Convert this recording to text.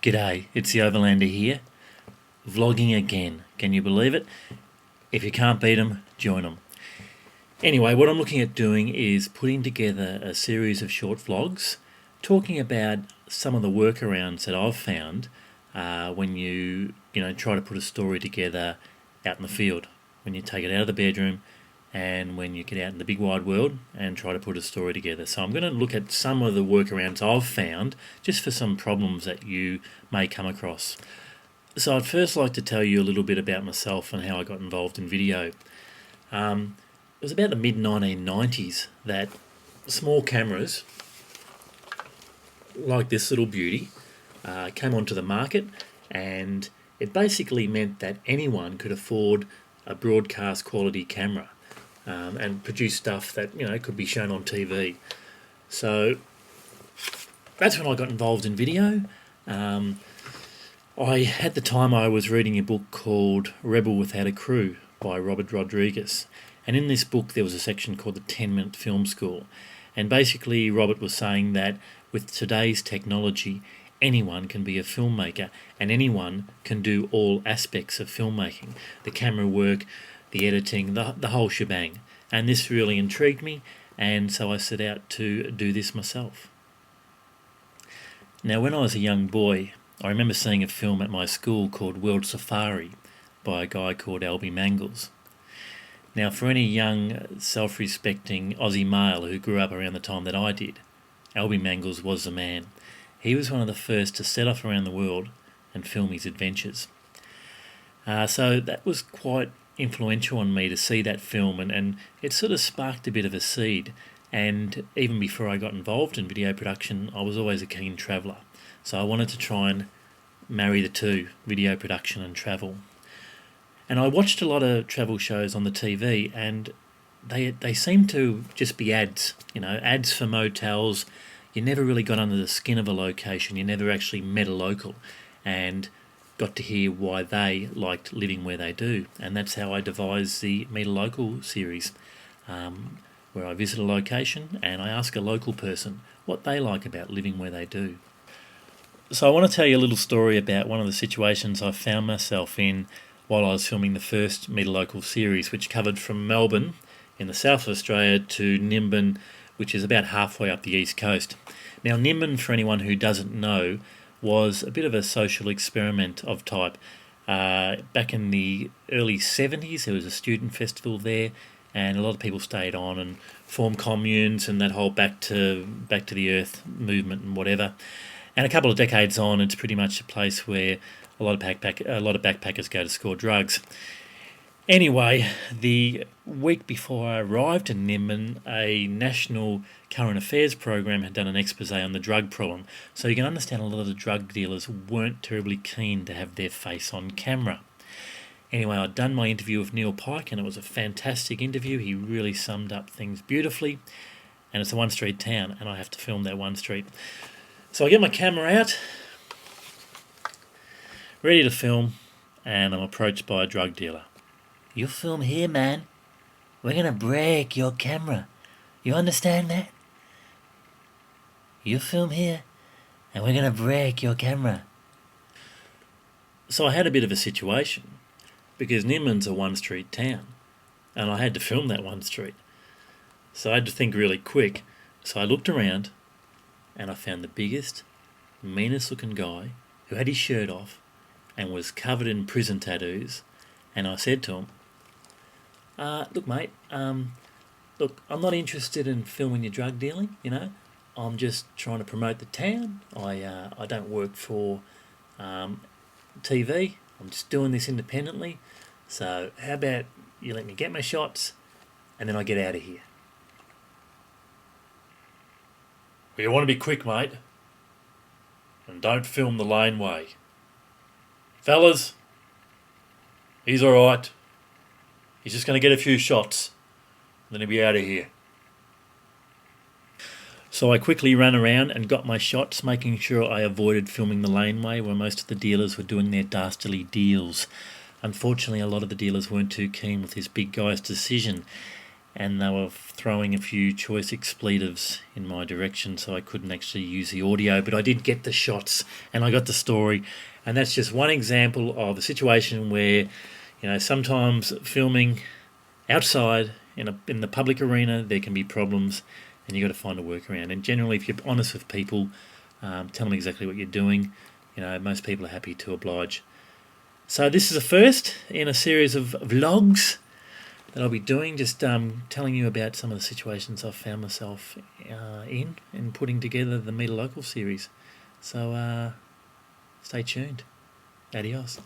G'day, it's the Overlander here, vlogging again. Can you believe it? If you can't beat 'em, join 'em. Anyway, what I'm looking at doing is putting together a series of short vlogs talking about some of the workarounds that I've found when you try to put a story together out in the field, when you take it out of the bedroom and when you get out in the big wide world and try to put a story together. So I'm going to look at some of the workarounds I've found just for some problems that you may come across. So I'd first like to tell you a little bit about myself and how I got involved in video. It was about the mid-1990s that small cameras like this little beauty came onto the market, and it basically meant that anyone could afford a broadcast quality camera and produce stuff that could be shown on TV. So that's when I got involved in video. At the time I was reading a book called Rebel Without a Crew by Robert Rodriguez, and in this book there was a section called the 10-minute film school, and basically Robert was saying that with today's technology anyone can be a filmmaker and anyone can do all aspects of filmmaking, the camera work, the editing, the whole shebang. And this really intrigued me, and so I set out to do this myself. Now when I was a young boy, I remember seeing a film at my school called World Safari by a guy called Albie Mangles. Now for any young self-respecting Aussie male who grew up around the time that I did, Albie Mangles was the man. He was one of the first to set off around the world and film his adventures. So that was quite influential on me to see that film, and it sort of sparked a bit of a seed. And even before I got involved in video production, I was always a keen traveller. So I wanted to try and marry the two, video production and travel. And I watched a lot of travel shows on the TV, and they seemed to just be ads, ads for motels. You never really got under the skin of a location. You never actually met a local and got to hear why they liked living where they do. And that's how I devised the Meet a Local series, where I visit a location and I ask a local person what they like about living where they do. So I want to tell you a little story about one of the situations I found myself in while I was filming the first Meet a Local series, which covered from Melbourne in the south of Australia to Nimbin, which is about halfway up the east coast. Now Nimbin, for anyone who doesn't know, was a bit of a social experiment of type. Back in the early 70s there was a student festival there, and a lot of people stayed on and formed communes and that whole back to the earth movement and whatever. And a couple of decades on, it's pretty much a place where a lot of backpackers go to score drugs. Anyway, the week before I arrived in Nimbin, a national current affairs program had done an expose on the drug problem. So you can understand a lot of the drug dealers weren't terribly keen to have their face on camera. Anyway, I'd done my interview with Neil Pike, and it was a fantastic interview. He really summed up things beautifully. And it's a one-street town, and I have to film that one street. So I get my camera out, ready to film, and I'm approached by a drug dealer. "You film here, man. We're going to break your camera. You understand that? You film here, and we're going to break your camera." So I had a bit of a situation, because Nimbin's a one-street town, and I had to film that one street. So I had to think really quick. So I looked around, and I found the biggest, meanest-looking guy who had his shirt off and was covered in prison tattoos, and I said to him, "Look, mate, look, I'm not interested in filming your drug dealing, I'm just trying to promote the town. I don't work for TV. I'm just doing this independently. So how about you let me get my shots and then I get out of here?" "Well, you want to be quick, mate, and don't film the laneway. Fellas, he's all right. He's just going to get a few shots, and then he'll be out of here." So I quickly ran around and got my shots, making sure I avoided filming the laneway where most of the dealers were doing their dastardly deals. Unfortunately, a lot of the dealers weren't too keen with this big guy's decision, and they were throwing a few choice expletives in my direction, so I couldn't actually use the audio, but I did get the shots and I got the story. And that's just one example of a situation where, sometimes filming outside in the public arena, there can be problems, and you've got to find a workaround. And generally, if you're honest with people, tell them exactly what you're doing, most people are happy to oblige. So this is a first in a series of vlogs that I'll be doing, just telling you about some of the situations I've found myself in putting together the Meet a Local series. So stay tuned. Adios.